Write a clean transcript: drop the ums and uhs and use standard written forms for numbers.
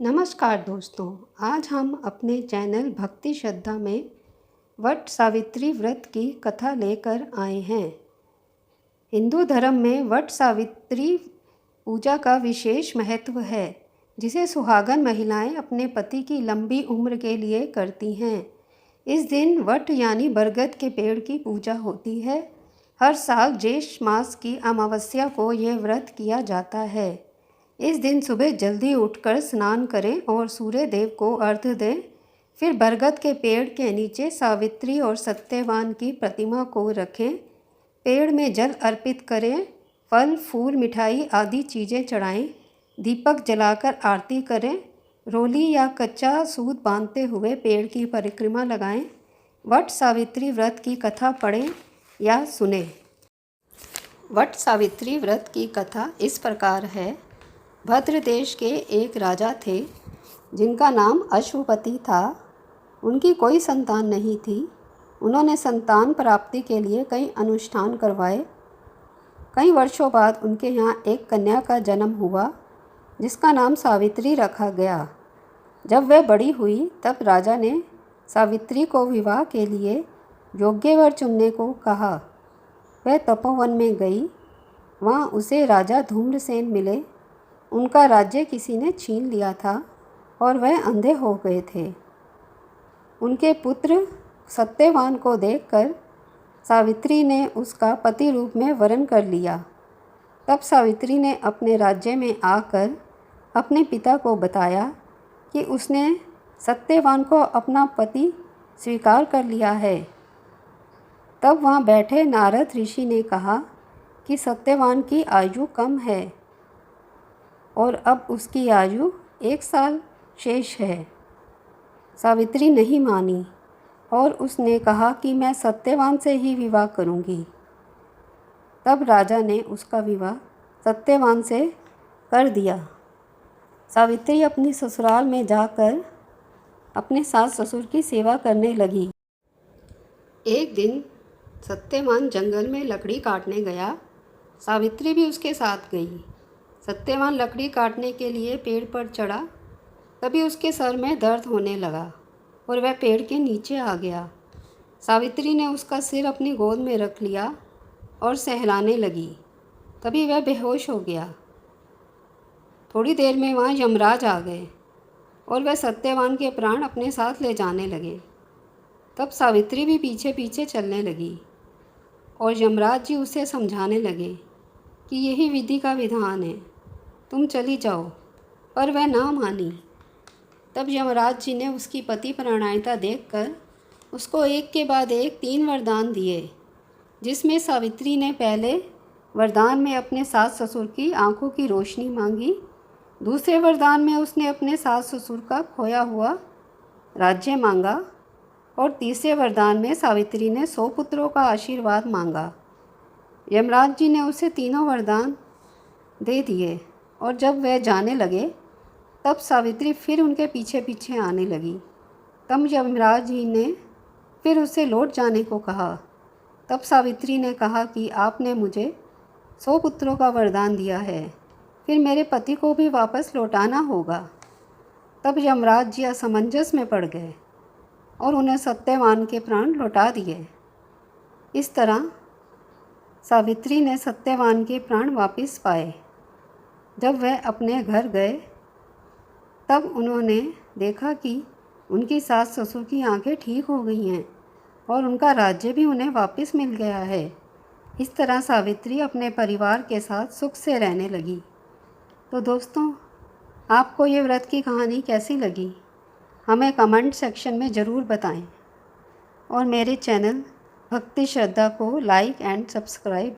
नमस्कार दोस्तों, आज हम अपने चैनल भक्ति श्रद्धा में वट सावित्री व्रत की कथा लेकर आए हैं। हिंदू धर्म में वट सावित्री पूजा का विशेष महत्व है, जिसे सुहागन महिलाएं अपने पति की लंबी उम्र के लिए करती हैं। इस दिन वट यानी बरगद के पेड़ की पूजा होती है। हर साल ज्येष्ठ मास की अमावस्या को यह व्रत किया जाता है। इस दिन सुबह जल्दी उठकर स्नान करें और सूर्य देव को अर्घ्य दें। फिर बरगद के पेड़ के नीचे सावित्री और सत्यवान की प्रतिमा को रखें। पेड़ में जल अर्पित करें, फल फूल मिठाई आदि चीज़ें चढ़ाएं, दीपक जलाकर आरती करें, रोली या कच्चा सूत बांधते हुए पेड़ की परिक्रमा लगाएं। वट सावित्री व्रत की कथा पढ़ें या सुनें। वट सावित्री व्रत की कथा इस प्रकार है। भद्र देश के एक राजा थे, जिनका नाम अश्वपति था। उनकी कोई संतान नहीं थी। उन्होंने संतान प्राप्ति के लिए कई अनुष्ठान करवाए। कई वर्षों बाद उनके यहाँ एक कन्या का जन्म हुआ, जिसका नाम सावित्री रखा गया। जब वह बड़ी हुई तब राजा ने सावित्री को विवाह के लिए योग्य वर चुनने को कहा। वह तपोवन में गई। वहाँ उसे राजा धूम्रसेन मिले। उनका राज्य किसी ने छीन लिया था और वह अंधे हो गए थे। उनके पुत्र सत्यवान को देखकर सावित्री ने उसका पति रूप में वरण कर लिया। तब सावित्री ने अपने राज्य में आकर अपने पिता को बताया कि उसने सत्यवान को अपना पति स्वीकार कर लिया है। तब वहाँ बैठे नारद ऋषि ने कहा कि सत्यवान की आयु कम है और अब उसकी आयु 1 साल शेष है। सावित्री नहीं मानी और उसने कहा कि मैं सत्यवान से ही विवाह करूंगी। तब राजा ने उसका विवाह सत्यवान से कर दिया। सावित्री अपनी ससुराल में जाकर अपने सास ससुर की सेवा करने लगी। एक दिन सत्यवान जंगल में लकड़ी काटने गया। सावित्री भी उसके साथ गई। सत्यवान लकड़ी काटने के लिए पेड़ पर चढ़ा। तभी उसके सर में दर्द होने लगा और वह पेड़ के नीचे आ गया। सावित्री ने उसका सिर अपनी गोद में रख लिया और सहलाने लगी। तभी वह बेहोश हो गया। थोड़ी देर में वहाँ यमराज आ गए और वह सत्यवान के प्राण अपने साथ ले जाने लगे। तब सावित्री भी पीछे पीछे चलने लगी और यमराज जी उसे समझाने लगे कि यही विधि का विधान है, तुम चली जाओ। पर वह ना मानी। तब यमराज जी ने उसकी पति परायणता देखकर उसको एक के बाद एक 3 वरदान दिए, जिसमें सावित्री ने पहले वरदान में अपने सास ससुर की आंखों की रोशनी मांगी। दूसरे वरदान में उसने अपने सास ससुर का खोया हुआ राज्य मांगा और तीसरे वरदान में सावित्री ने 100 पुत्रों का आशीर्वाद मांगा। यमराज जी ने उसे तीनों वरदान दे दिए और जब वह जाने लगे तब सावित्री फिर उनके पीछे पीछे आने लगी। तब यमराज जी ने फिर उसे लौट जाने को कहा। तब सावित्री ने कहा कि आपने मुझे 100 पुत्रों का वरदान दिया है, फिर मेरे पति को भी वापस लौटाना होगा। तब यमराज जी असमंजस में पड़ गए और उन्हें सत्यवान के प्राण लौटा दिए। इस तरह सावित्री ने सत्यवान के प्राण वापस पाए। जब वह अपने घर गए तब उन्होंने देखा कि उनकी सास ससुर की आंखें ठीक हो गई हैं और उनका राज्य भी उन्हें वापस मिल गया है। इस तरह सावित्री अपने परिवार के साथ सुख से रहने लगी। तो दोस्तों, आपको ये व्रत की कहानी कैसी लगी, हमें कमेंट सेक्शन में ज़रूर बताएं और मेरे चैनल भक्ति श्रद्धा को लाइक एंड सब्सक्राइब